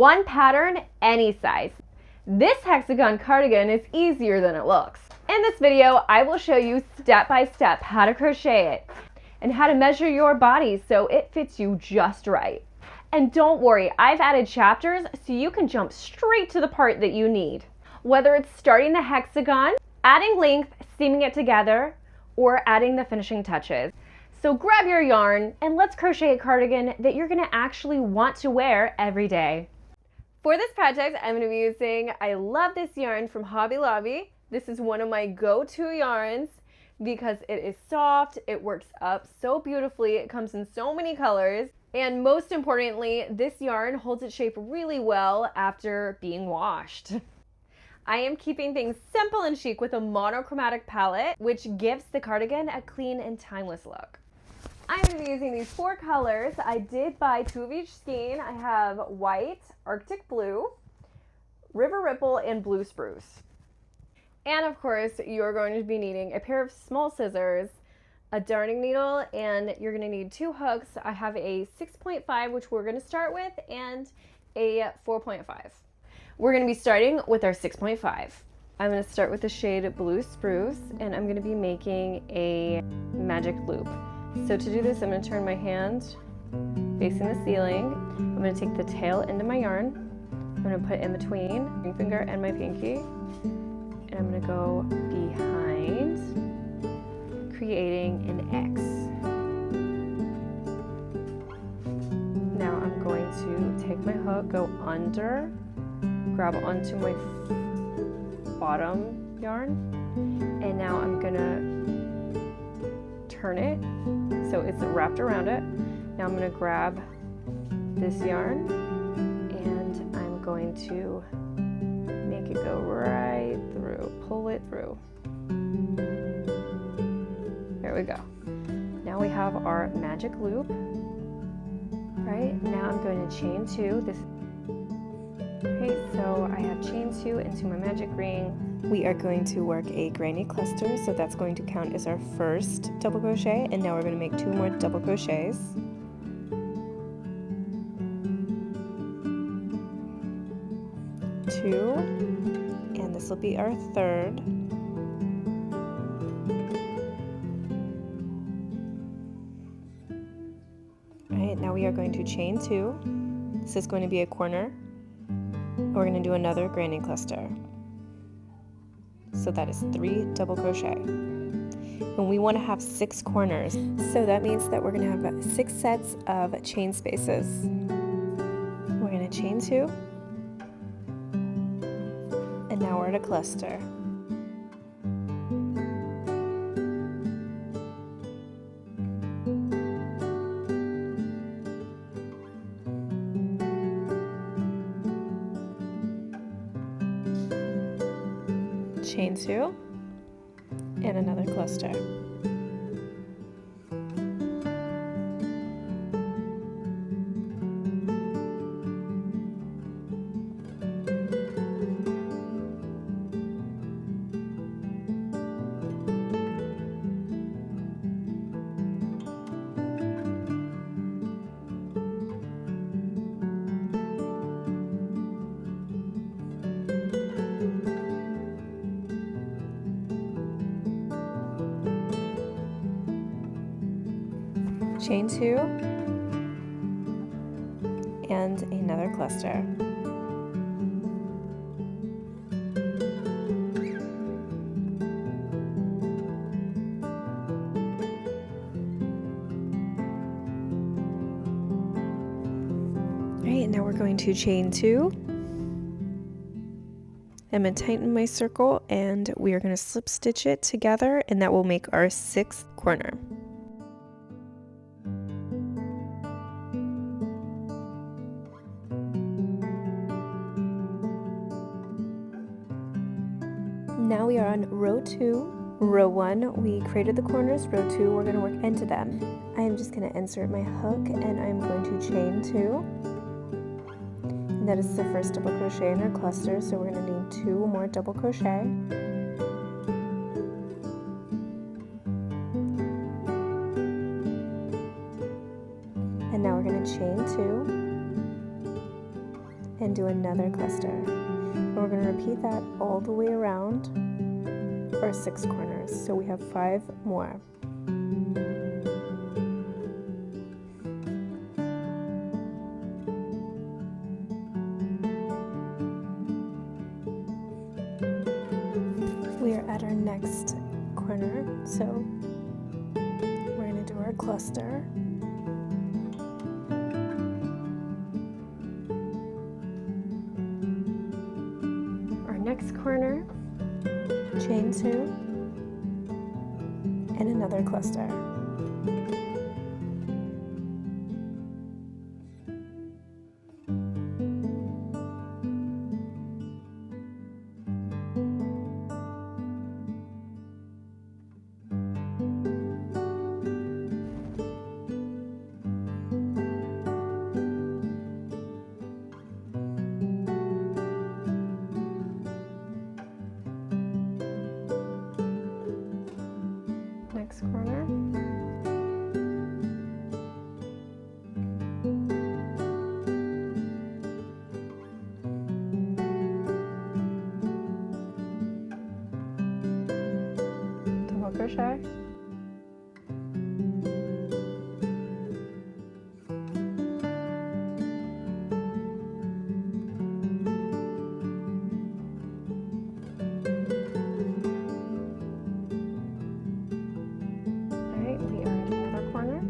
one pattern, any size. This hexagon cardigan is easier than it looks. In this video, I will show you step by step how to crochet it and how to measure your body so it fits you just right. And don't worry, I've added chapters so you can jump straight to the part that you need. Whether it's starting the hexagon, adding length, seaming it together, or adding the finishing touches. So grab your yarn and let's crochet a cardigan that you're gonna actually want to wear every day. For this project, I'm gonna be using, I love this yarn from Hobby Lobby. This is one of my go-to yarns because it is soft, it works up so beautifully, it comes in so many colors, and most importantly, this yarn holds its shape really well after being washed. I am keeping things simple and chic with a monochromatic palette, which gives the cardigan a clean and timeless look. I'm going to be using these 4 colors. I did buy 2 of each skein. I have white, Arctic blue, river ripple, and blue spruce. And of course, you're going to be needing a pair of small scissors, a darning needle, and you're going to need 2 hooks. I have a 6.5, which we're going to start with, and a 4.5. We're going to be starting with our 6.5. I'm going to start with the shade Blue Spruce, and I'm going to be making a magic loop. So to do this, I'm going to turn my hand facing the ceiling. I'm going to take the tail end of my yarn. I'm going to put it in between my ring finger and my pinky. And I'm going to go behind, creating an X. Now I'm going to take my hook, go under, grab onto my bottom yarn, and now I'm gonna turn it so it's wrapped around it. Now I'm gonna grab this yarn and I'm going to make it go right through, pull it through. There we go. Now we have our magic loop. Right, now I'm going to chain 2. Okay, so I have chain 2 into my magic ring. We are going to work a granny cluster, so that's going to count as our first double crochet, and now we're going to make 2 more double crochets. Two, and this will be our third. Alright, now we are going to chain 2. This is going to be a corner. We're going to do another granny cluster. So that is 3 double crochet. And we want to have 6 corners. So that means that we're going to have 6 sets of chain spaces. We're going to chain 2. And now we're at a cluster. Chain 2 and another cluster. Chain 2 and another cluster. Alright, now we're going to chain 2. I'm going to tighten my circle and we are going to slip stitch it together, and that will make our 6th corner. Now we are on row 2. Row 1, we created the corners. Row 2, we're going to work into them. I am just going to insert my hook and I'm going to chain 2. And that is the first double crochet in our cluster, so we're going to need 2 more double crochet. And now we're going to chain 2 and do another cluster. And we're going to repeat that all the way around our 6 corners. So we have 5 more. We are at our next corner, so we're going to do our cluster. Our next corner, chain 2, and another cluster. Next corner. Double crochet. We are at another corner.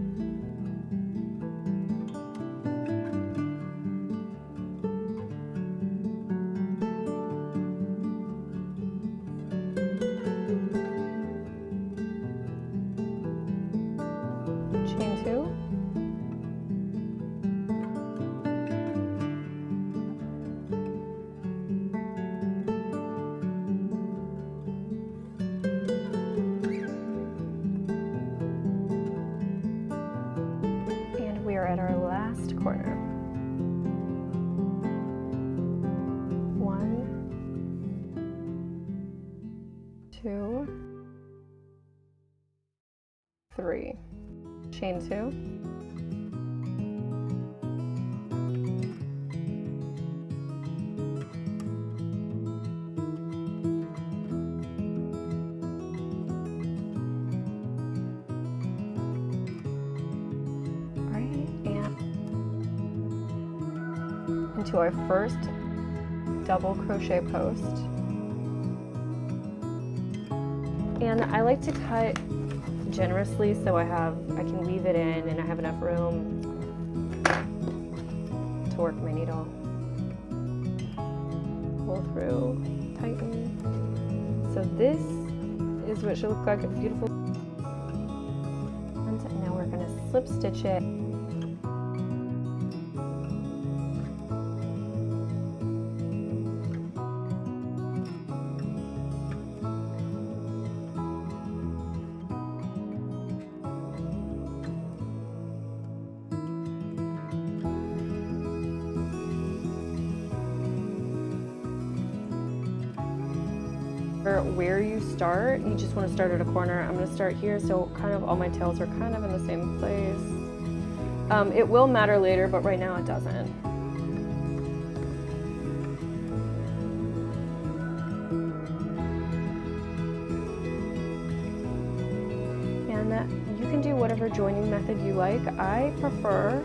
Chain 2. We are at our last corner. 1, 2, 3. Chain 2. Into our first double crochet post. And I like to cut generously so I can weave it in and I have enough room to work my needle. Pull through, tighten. So this is what should look like a beautiful. And now we're going to slip stitch it. Where you start, you just want to start at a corner. I'm going to start here, so kind of all my tails are kind of in the same place. It will matter later, but right now it doesn't. And you can do whatever joining method you like. I prefer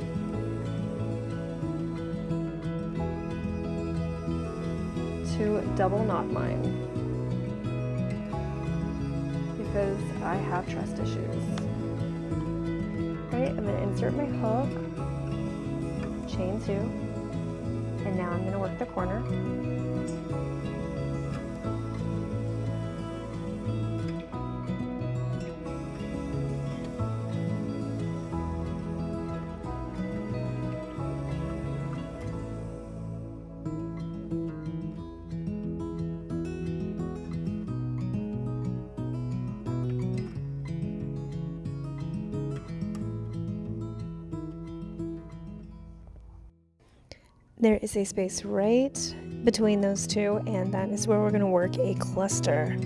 to double knot mine, because I have trust issues. Right, I'm going to insert my hook, chain 2, and now I'm going to work the corner. There is a space right between those two, and that is where we're going to work a cluster.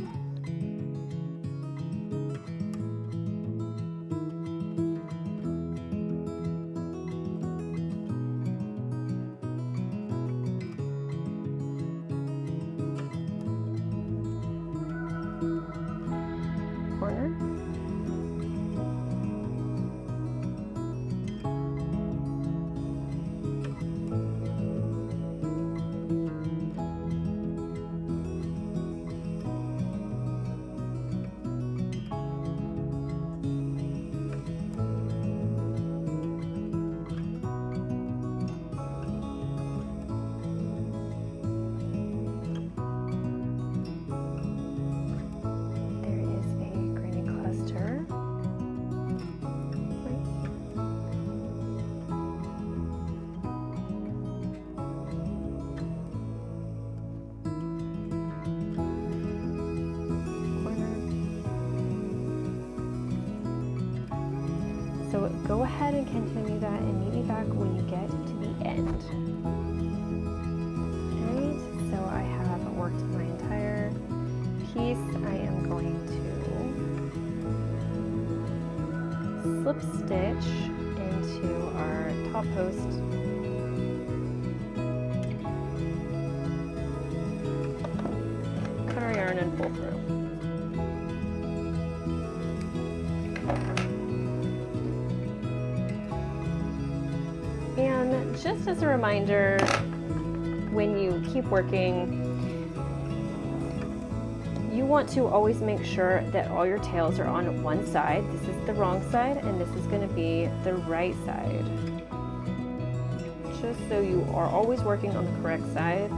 So go ahead and continue that and meet me back when you get to the end. Alright, so I have worked my entire piece. I am going to slip stitch into our top post. Cut our yarn and pull through. And just as a reminder, when you keep working, you want to always make sure that all your tails are on one side. This is the wrong side, and this is going to be the right side. Just so you are always working on the correct side.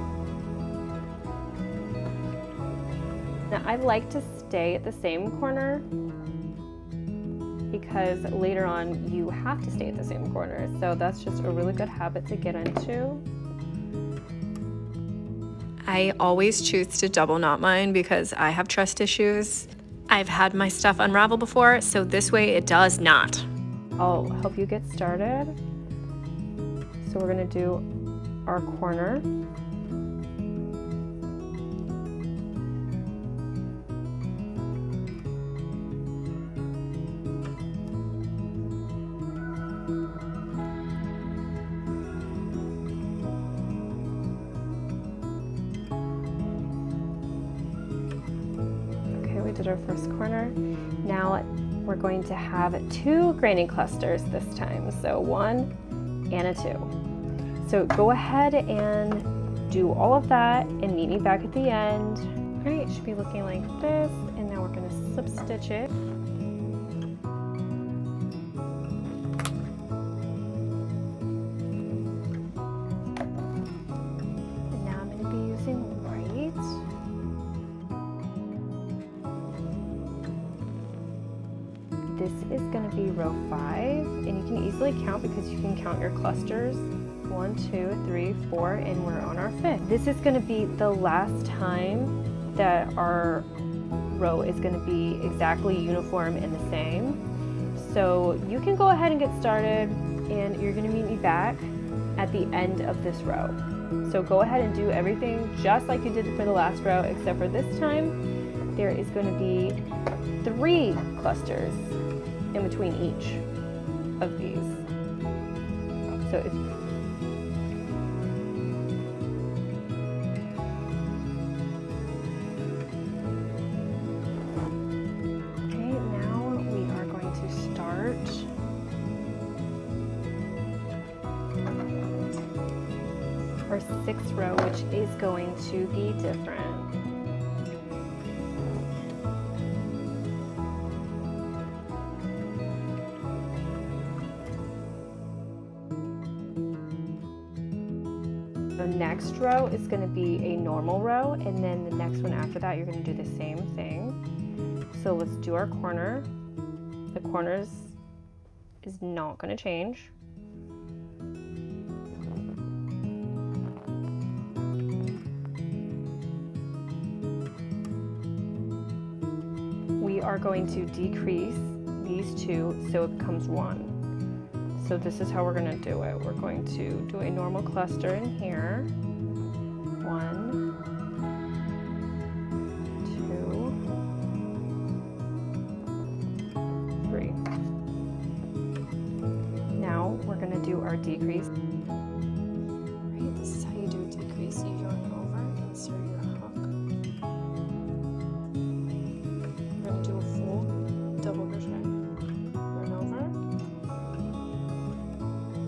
Now, I like to stay at the same corner because later on you have to stay at the same corner. So that's just a really good habit to get into. I always choose to double knot mine because I have trust issues. I've had my stuff unravel before, so this way it does not. I'll help you get started. So we're going to do our corner. Did our first corner. Now we're going to have 2 graining clusters this time, so 1 and a 2. So go ahead and do all of that and meet me back at the end. All right, it should be looking like this, and now we're going to slip stitch it. And now I'm going to be using white. This is going to be row 5, and you can easily count because you can count your clusters. 1, 2, 3, 4, and we're on our 5th. This is going to be the last time that our row is going to be exactly uniform and the same. So you can go ahead and get started, and you're going to meet me back at the end of this row. So go ahead and do everything just like you did for the last row, except for this time there is going to be 3 clusters in between each of these. So if okay, now we are going to start our 6th row, which is going to be different. The next row is going to be a normal row, and then the next one after that you're going to do the same thing. So let's do our corner. The corners is not going to change. We are going to decrease these 2 so it becomes 1. So this is how we're going to do it. We're going to do a normal cluster in here. 1, 2, 3. Now we're going to do our decrease. Right, this is how you do a decrease. You yarn over, insert your hook. We're going to do a full double crochet. Yarn over.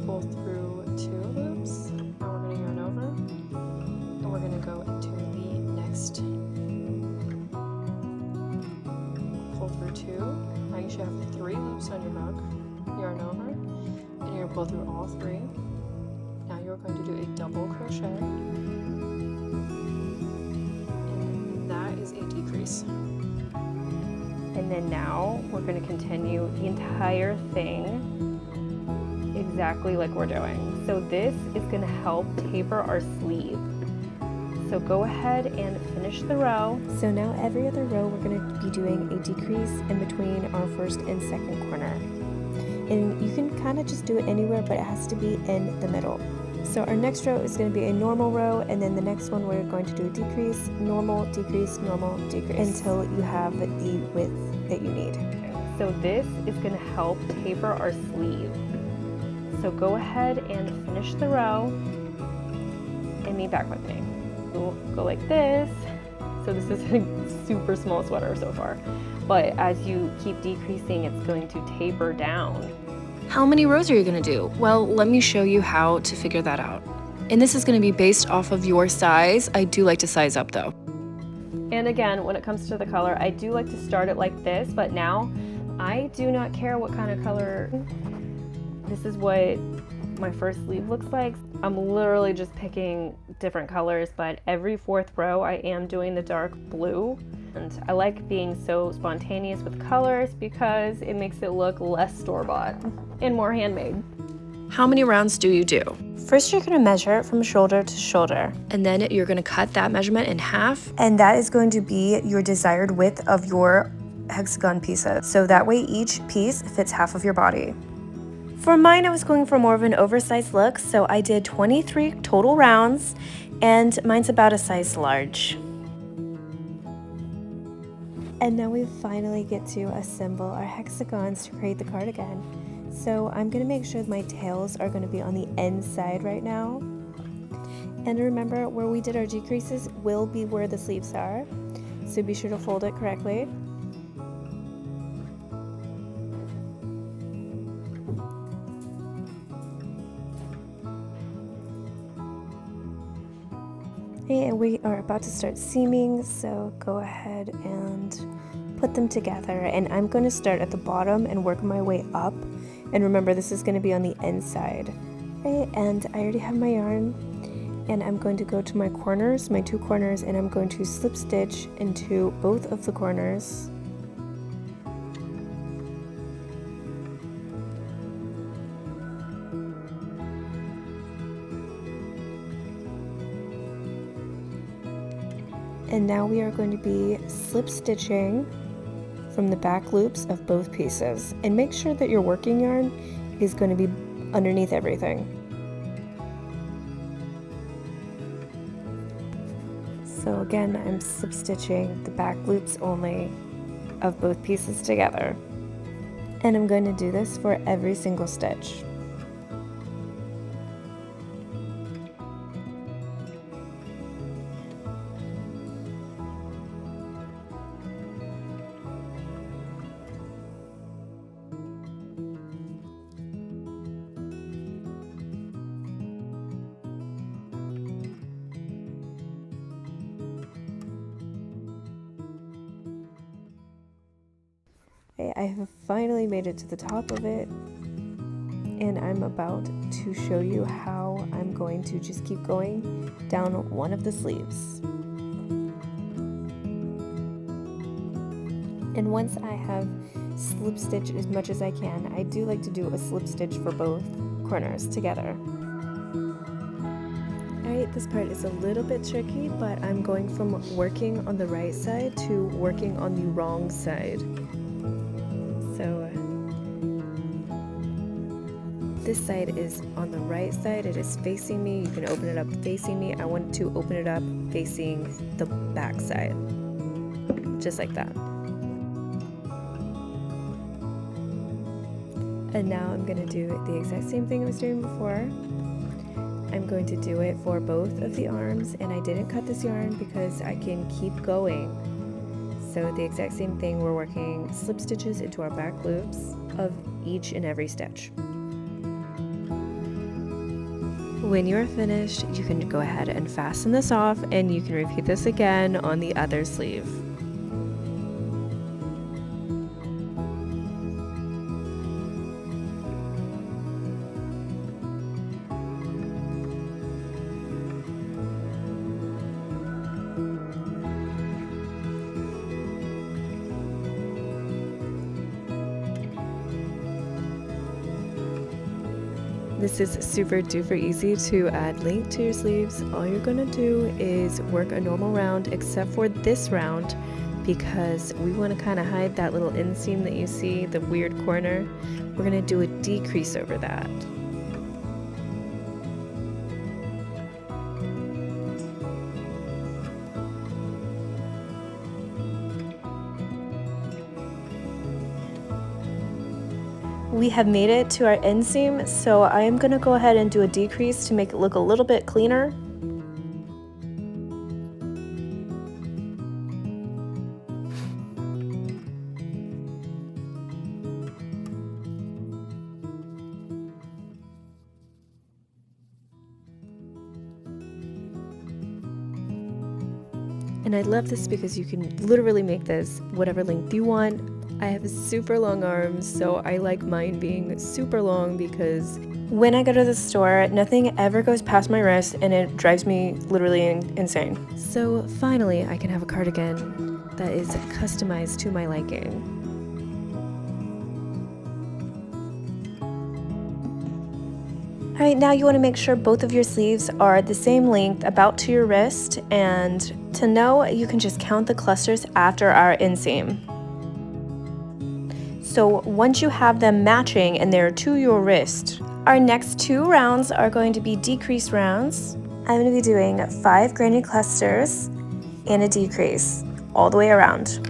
Pull through 2 loops. Now we're going to yarn over, and we're going to go into the next. Pull through 2. Now you should have 3 loops on your hook. Yarn over, and you're going to pull through all 3. Now you're going to do a double crochet, and that is a decrease. And then now we're going to continue the entire thing exactly like we're doing. So this is going to help taper our sleeve. So go ahead and finish the row. So now every other row we're going to be doing a decrease in between our 1st and 2nd corner. And you can kind of just do it anywhere, but it has to be in the middle. So our next row is going to be a normal row, and then the next one we're going to do a decrease, normal, decrease, until you have the width that you need. So this is going to help taper our sleeve. So go ahead and finish the row and meet back with me. We'll go like this. So this is a super small sweater so far, but as you keep decreasing, it's going to taper down. How many rows are you gonna do? Well, let me show you how to figure that out. And this is gonna be based off of your size. I do like to size up though. And again, when it comes to the color, I do like to start it like this, but now I do not care what kind of color. This is what my first sleeve looks like. I'm literally just picking different colors, but every fourth row I am doing the dark blue. And I like being so spontaneous with colors because it makes it look less store-bought and more handmade. How many rounds do you do? First, you're going to measure from shoulder to shoulder. And then you're gonna cut that measurement in half. And that is going to be your desired width of your hexagon pieces. So that way each piece fits half of your body. For mine, I was going for more of an oversized look, so I did 23 total rounds, and mine's about a size large. And now we finally get to assemble our hexagons to create the cardigan. So I'm going to make sure my tails are going to be on the inside right now. And remember, where we did our decreases will be where the sleeves are, so be sure to fold it correctly. And we are about to start seaming, so go ahead and put them together. And I'm going to start at the bottom and work my way up. And remember, this is going to be on the inside. Okay, and I already have my yarn. And I'm going to go to my corners, my two corners, and I'm going to slip stitch into both of the corners. And now we are going to be slip stitching from the back loops of both pieces. And make sure that your working yarn is going to be underneath everything. So again, I'm slip stitching the back loops only of both pieces together. And I'm going to do this for every single stitch. I have finally made it to the top of it, and I'm about to show you how I'm going to just keep going down one of the sleeves. And once I have slip stitched as much as I can, I do like to do a slip stitch for both corners together. Alright, this part is a little bit tricky, but I'm going from working on the right side to working on the wrong side. So this side is on the right side, it is facing me. You can open it up facing me. I want to open it up facing the back side, just like that. And now I'm going to do the exact same thing I was doing before. I'm going to do it for both of the arms, and I didn't cut this yarn because I can keep going. So the exact same thing, we're working slip stitches into our back loops of each and every stitch. When you're finished, you can go ahead and fasten this off, and you can repeat this again on the other sleeve. This is super duper easy to add length to your sleeves. All you're gonna do is work a normal round, except for this round. because we want to kind of hide that little inseam that you see, the weird corner. We're going to do a decrease over that. We have made it to our inseam, so I am going to go ahead and do a decrease to make it look a little bit cleaner. And I love this because you can literally make this whatever length you want. I have super long arms, so I like mine being super long because when I go to the store, nothing ever goes past my wrist and it drives me literally insane. So finally, I can have a cardigan that is customized to my liking. Alright, now you want to make sure both of your sleeves are the same length, about to your wrist, and to know, you can just count the clusters after our inseam. So once you have them matching and they're to your wrist, our next 2 rounds are going to be decrease rounds. I'm going to be doing 5 granny clusters and a decrease all the way around.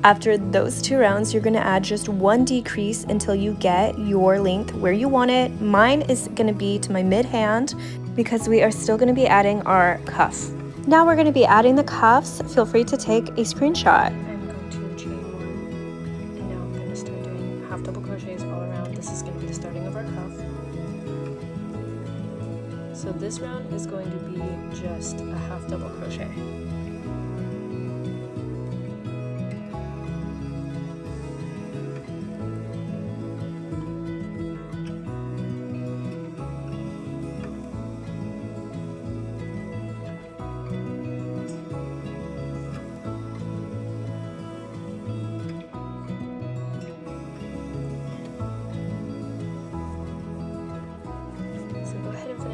After those 2 rounds, you're going to add just 1 decrease until you get your length where you want it. Mine is going to be to my mid-hand because we are still going to be adding our cuff. Now we're going to be adding the cuffs. Feel free to take a screenshot. I'm going to chain 1, and now I'm going to start doing half double crochets all around. This is going to be the starting of our cuff. So this round is going to be just a half double crochet.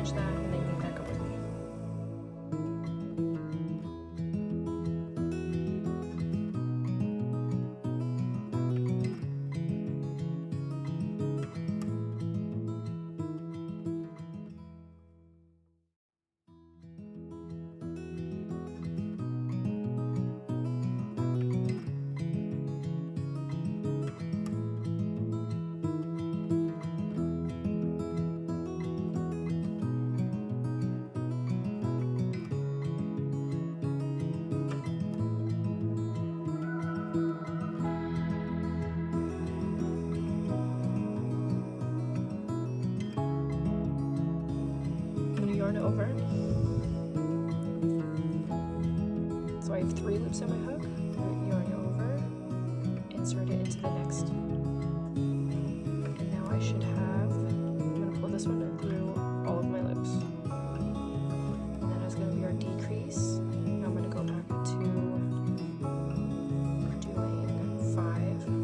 That and then meet back up with me. Yarn over. So I have 3 loops on my hook, yarn over, insert it into the next, and now I should have, I'm going to pull this one through all of my loops, and that is going to be our decrease. Now I'm going to go back to doing 5, 1,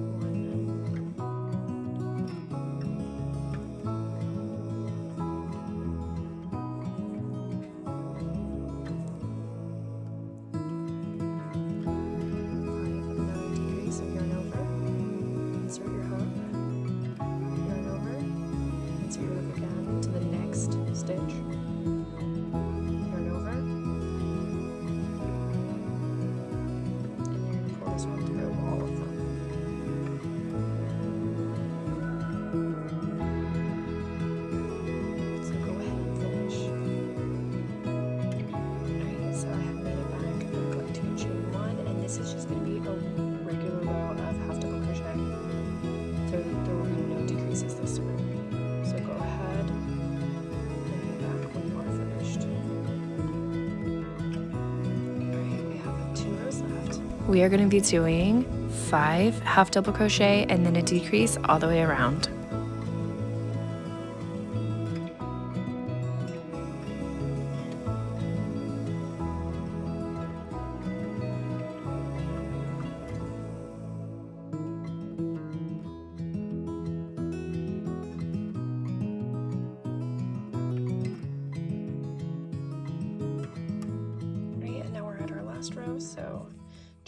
stitch, yarn over, and you're going to pull this one through all of them. So go ahead and finish. Alright, so I have made it back. I'm going to chain 1, and this is just going to be a regular row of half double crochet. So there will be no decreases this time. So go ahead. We are going to be doing 5 half double crochet and then a decrease all the way around.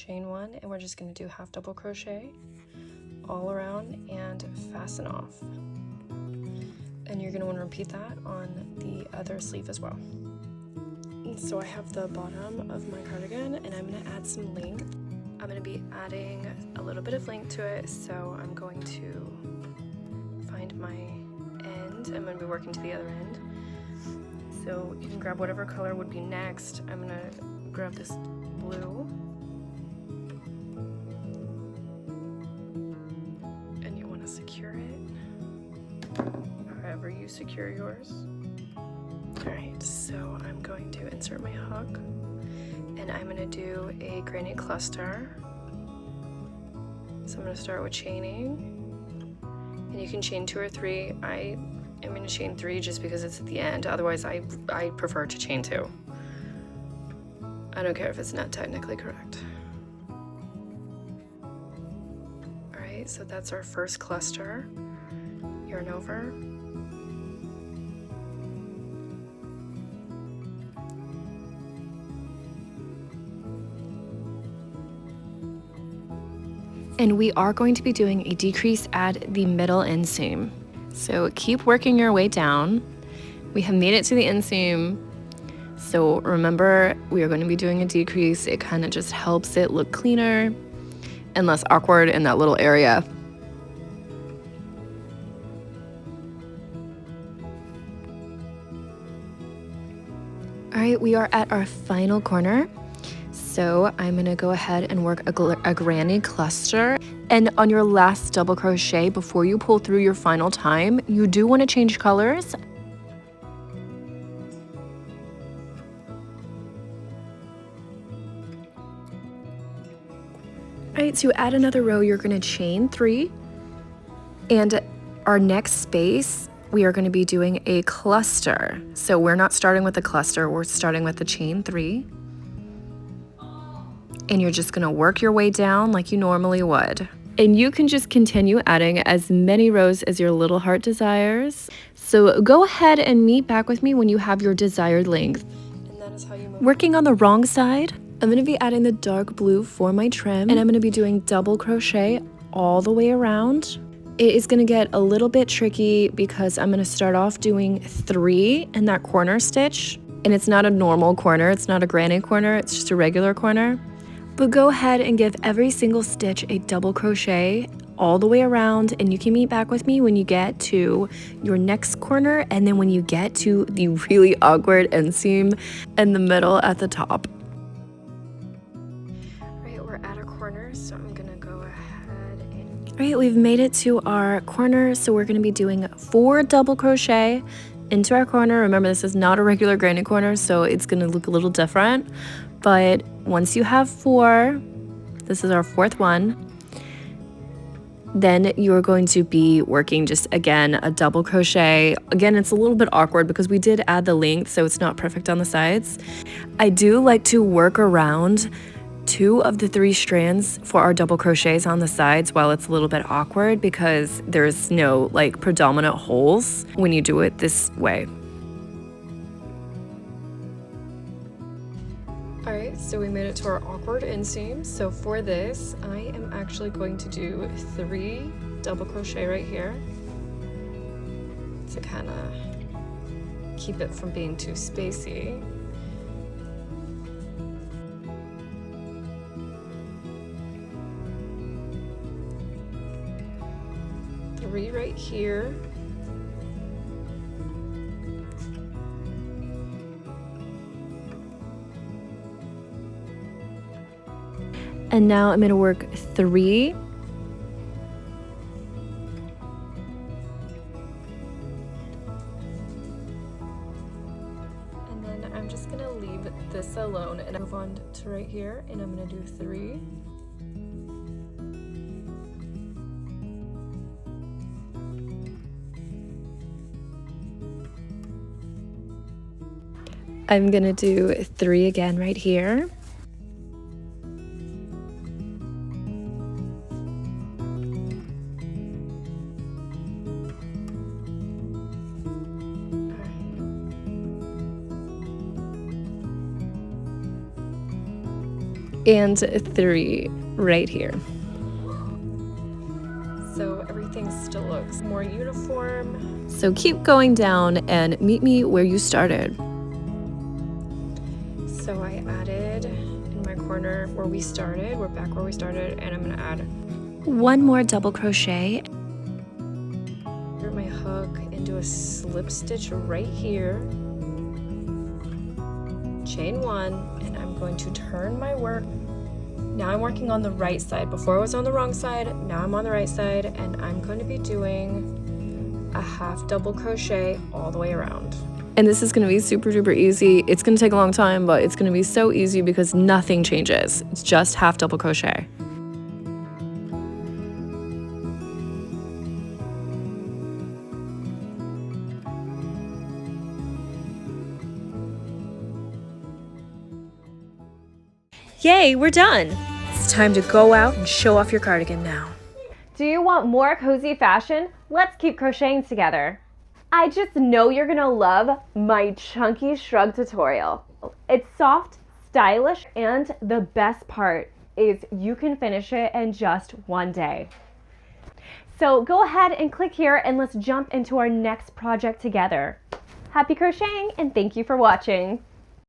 chain 1, and we're just going to do half double crochet all around and fasten off. And you're going to want to repeat that on the other sleeve as well. And so I have the bottom of my cardigan, and I'm going to add some length. I'm going to be adding a little bit of length to it, so I'm going to find my end. I'm going to be working to the other end. So you can grab whatever color would be next. I'm going to grab this blue. And you want to secure it however you secure yours. Alright, so I'm going to insert my hook, and I'm going to do a granny cluster. So I'm going to start with chaining, and you can chain 2 or 3. I am going to chain 3 just because it's at the end. Otherwise, I prefer to chain 2. I don't care if it's not technically correct. Alright, so that's our first cluster. Yarn over. And we are going to be doing a decrease at the middle inseam. So keep working your way down. We have made it to the inseam. So remember, we are going to be doing a decrease. It kind of just helps it look cleaner and less awkward in that little area. All right, we are at our final corner. So I'm gonna go ahead and work a granny cluster. And on your last double crochet, before you pull through your final time, you do want to change colors. All right, so add another row, you're gonna chain 3. And our next space, we are gonna be doing a cluster. So we're not starting with a cluster, we're starting with the chain 3. And you're just gonna work your way down like you normally would. And you can just continue adding as many rows as your little heart desires. So go ahead and meet back with me when you have your desired length. And that is how you move. Working on the wrong side, I'm gonna be adding the dark blue for my trim, and I'm gonna be doing double crochet all the way around. It is gonna get a little bit tricky because I'm gonna start off doing 3 in that corner stitch. And it's not a normal corner, it's not a granny corner, it's just a regular corner. But go ahead and give every single stitch a double crochet all the way around, and you can meet back with me when you get to your next corner, and then when you get to the really awkward inseam in the middle at the top. All right, we're at a corner, so I'm gonna go ahead and... All right, we've made it to our corner, so we're gonna be doing 4 double crochet into our corner. Remember, this is not a regular granny corner, so it's gonna look a little different. But once you have 4, this is our 4th one, then you're going to be working just, again, a double crochet. Again, it's a little bit awkward because we did add the length, so it's not perfect on the sides. I do like to work around 2 of the 3 strands for our double crochets on the sides while it's a little bit awkward because there's no like predominant holes when you do it this way. Alright, so we made it to our awkward inseam. So for this, I am actually going to do 3 double crochet right here to kind of keep it from being too spacey. Three right here. And now I'm going to work 3. And then I'm just going to leave this alone and move on to right here, and I'm going to do 3. I'm going to do 3 again right here. and 3 right here. So everything still looks more uniform. So keep going down and meet me where you started. So I added in my corner where we started, we're back where we started, and I'm gonna add 1 more double crochet. Put my hook into a slip stitch right here. Chain 1, and I'm going to turn my work. Now I'm working on the right side. Before I was on the wrong side, now I'm on the right side, and I'm going to be doing a half double crochet all the way around. And this is going to be super duper easy. It's going to take a long time, but it's going to be so easy because nothing changes. It's just half double crochet. Yay, we're done. It's time to go out and show off your cardigan now. Do you want more cozy fashion? Let's keep crocheting together. I just know you're gonna love my chunky shrug tutorial. It's soft, stylish, and the best part is you can finish it in just 1 day. So go ahead and click here and let's jump into our next project together. Happy crocheting and thank you for watching.